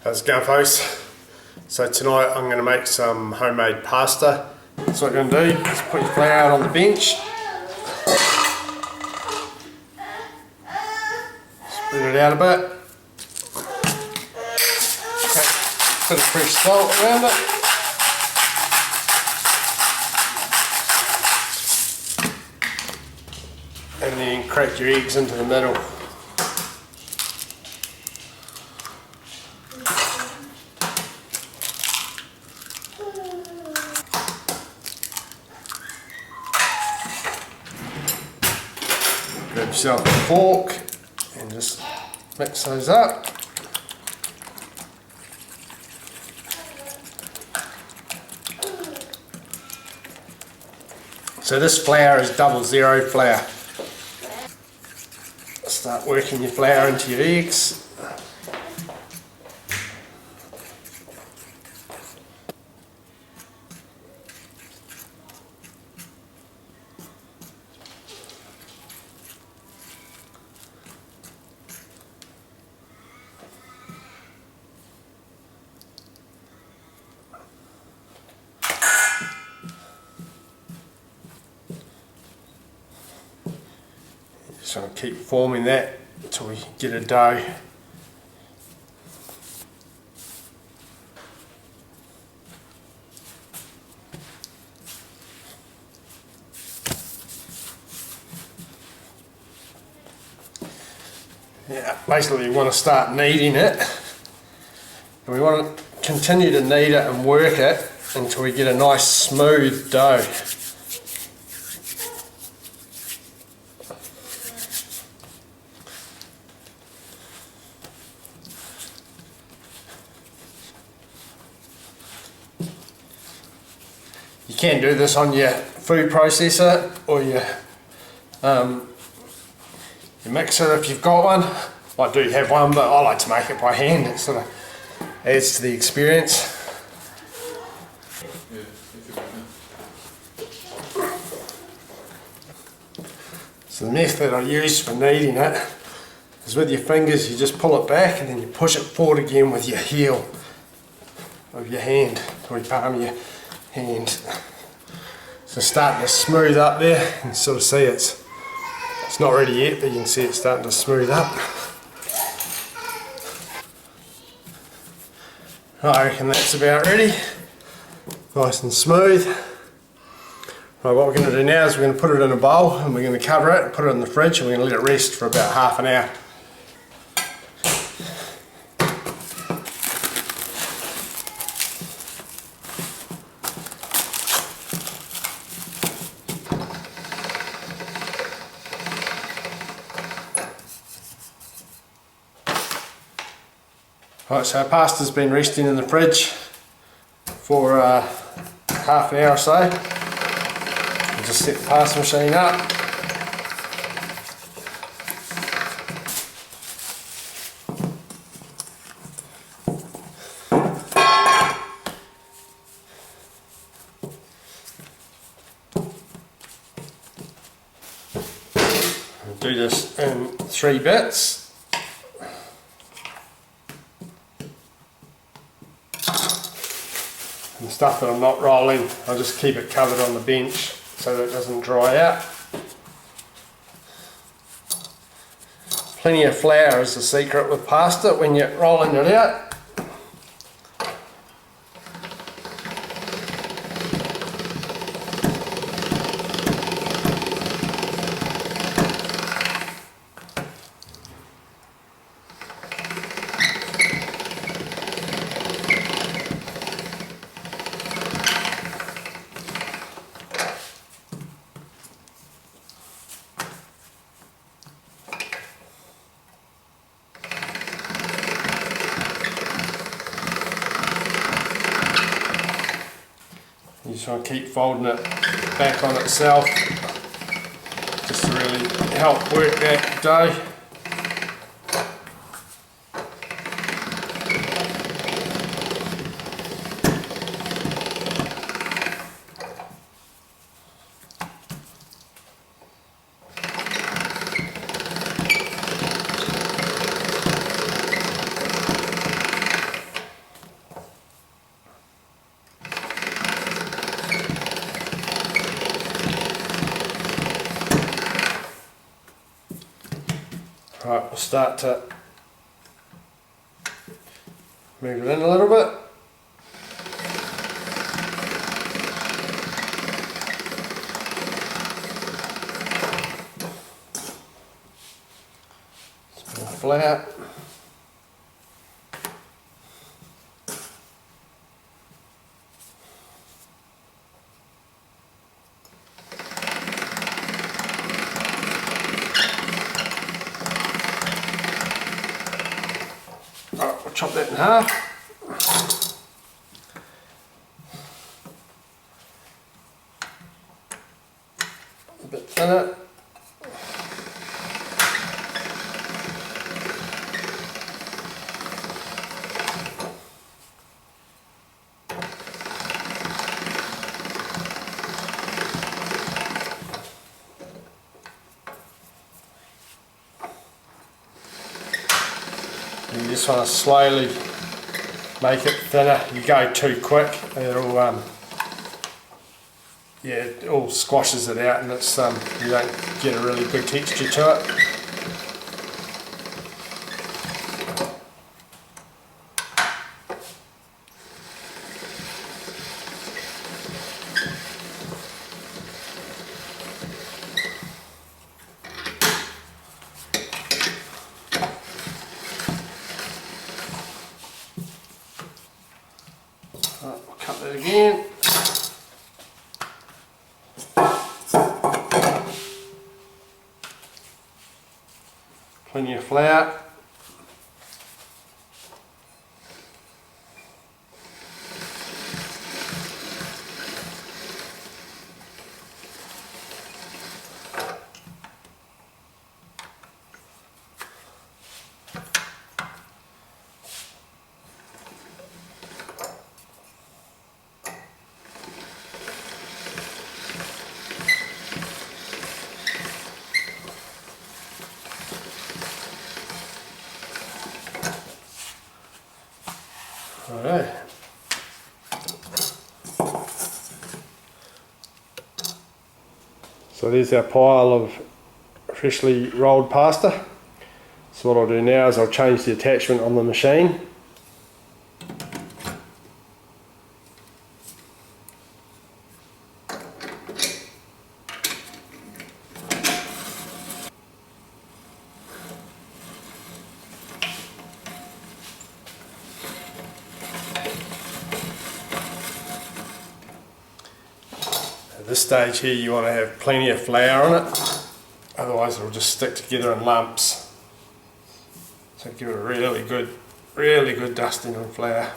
How's it going, folks? So tonight I'm going to make some homemade pasta. So what you're going to do is put your flour out on the bench, spread it out a bit, bit of fresh salt around it, and then crack your eggs into the middle. Grab yourself a fork and just mix those up. So this flour is 00 flour. Start working your flour into your eggs. Just want to keep forming that until we get a dough. Yeah, basically we want to start kneading it, and we want to continue to knead it and work it until we get a nice smooth dough. You can do this on your food processor or your mixer if you've got one. I do have one, but I like to make it by hand. It sort of adds to the experience. So the method I use for kneading it is with your fingers. You just pull it back and then you push it forward again with your heel of your hand, or your palm of your hand. So starting to smooth up there. You can sort of see it's not ready yet, but you can see it's starting to smooth up. I reckon that's about ready. Nice and smooth. Right, what we're going to do now is we're going to put it in a bowl and we're going to cover it and put it in the fridge, and we're going to let it rest for about half an hour. Right, so our pasta's been resting in the fridge for half an hour or so. We'll just set the pasta machine up. We'll do this in 3 bits. And the stuff that I'm not rolling, I'll just keep it covered on the bench so that it doesn't dry out. Plenty of flour is the secret with pasta when you're rolling it out. You just want to keep folding it back on itself just to really help work that dough. Right, we'll start to move it in a little bit. Some more flour. Right, we'll chop that in half. A bit thinner. You just want to slowly make it thinner. You go too quick, it'll yeah, it all squashes it out, and it's you don't get a really good texture to it. Right, we'll cut that again. Plenty of flour. Alright. So there's our pile of freshly rolled pasta. So what I'll do now is I'll change the attachment on the machine. At this stage here you want to have plenty of flour on it, otherwise it'll just stick together in lumps. So give it a really good dusting on flour.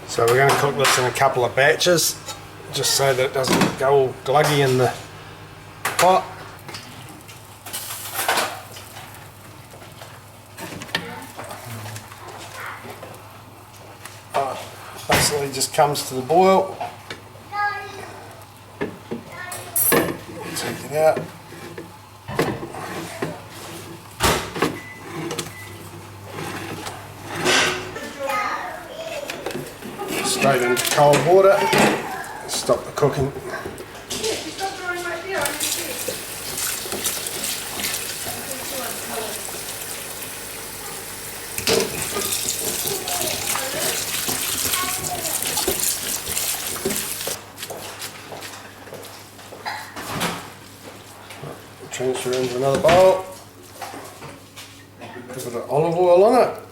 So we're going to cook this in a couple of batches, just so that it doesn't go all gluggy in the pot. Basically just comes to the boil. Take it out. Straight into cold water. Stop the cooking. transfer it into another bowl. Put a bit of olive oil on it.